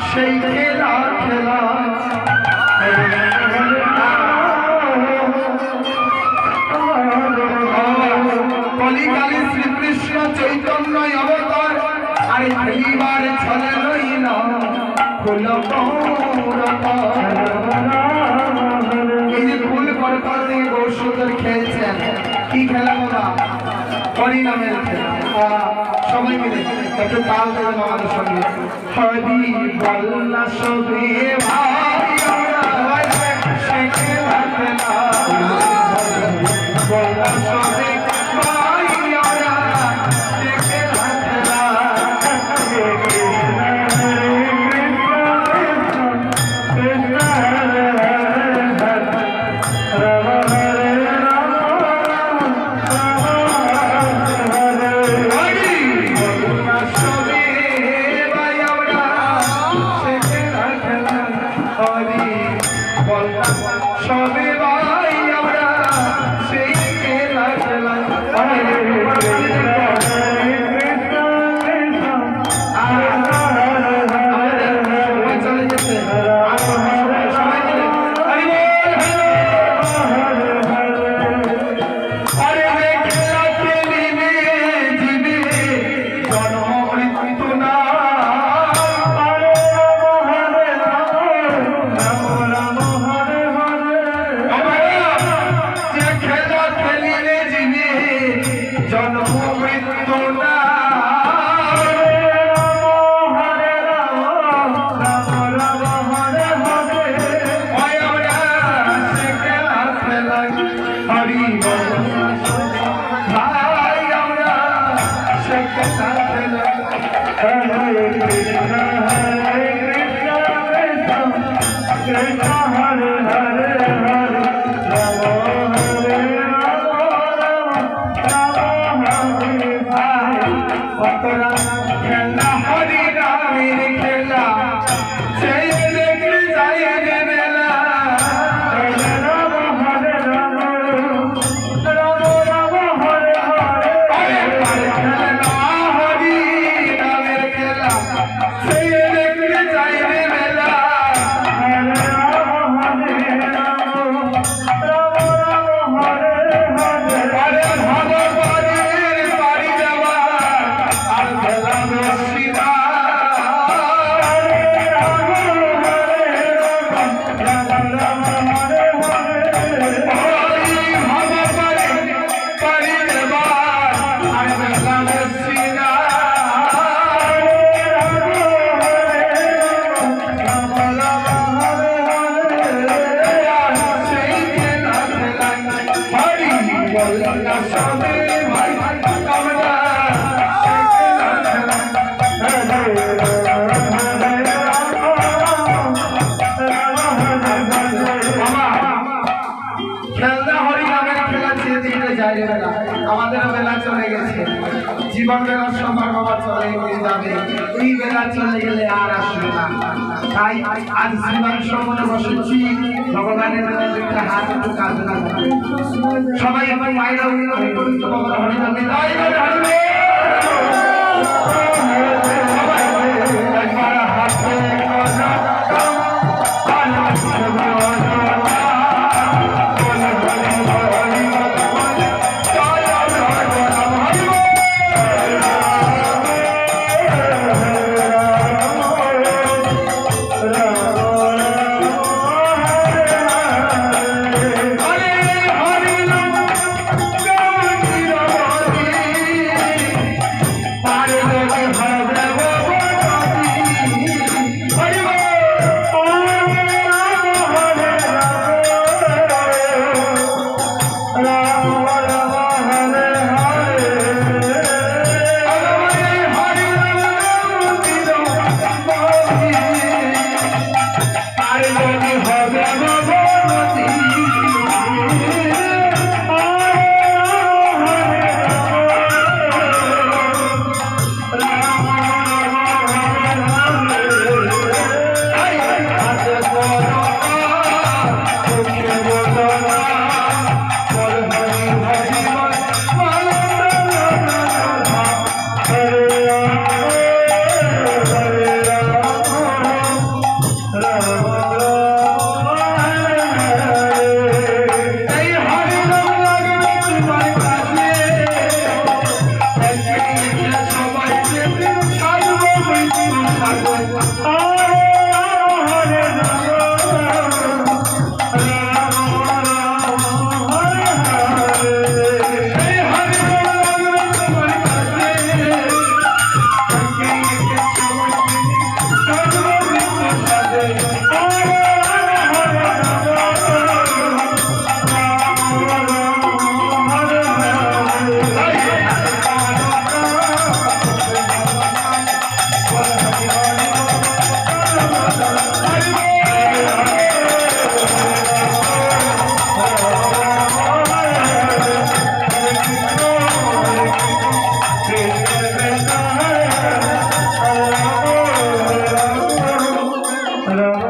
সেই খেলা খেলা কলিকালে শ্রীকৃষ্ণ চৈতন্য অবতার আর খেলিবার ছলে লইল এই যে ফুল করতাল দিয়ে গৌরসুন্দর খেলছেন কি খেলা বলা হরিনামের খেলা সবাই মিলে একটু তাল দেবেন আমাদের সঙ্গে হরি বল্লা সবে ভাই সে খেলা খেলা বল্লা সবে ভাই সে খেলা খেলা সবে ভাই আমরা সেই খেলা খেলা চলে যেতে আমাদের বেলা চলে গেছে জীবন বেলার সময় বাবা চলে যাবে এই বেলা চলে গেলে আর আসবে না তাই আজ জীবন সময় বসেছি ভগবানের একটা হাত একটু কাজ না সবাই আমার মায়েরা বাবা হরিনাম বিদায় করে হারবে Hare Hello.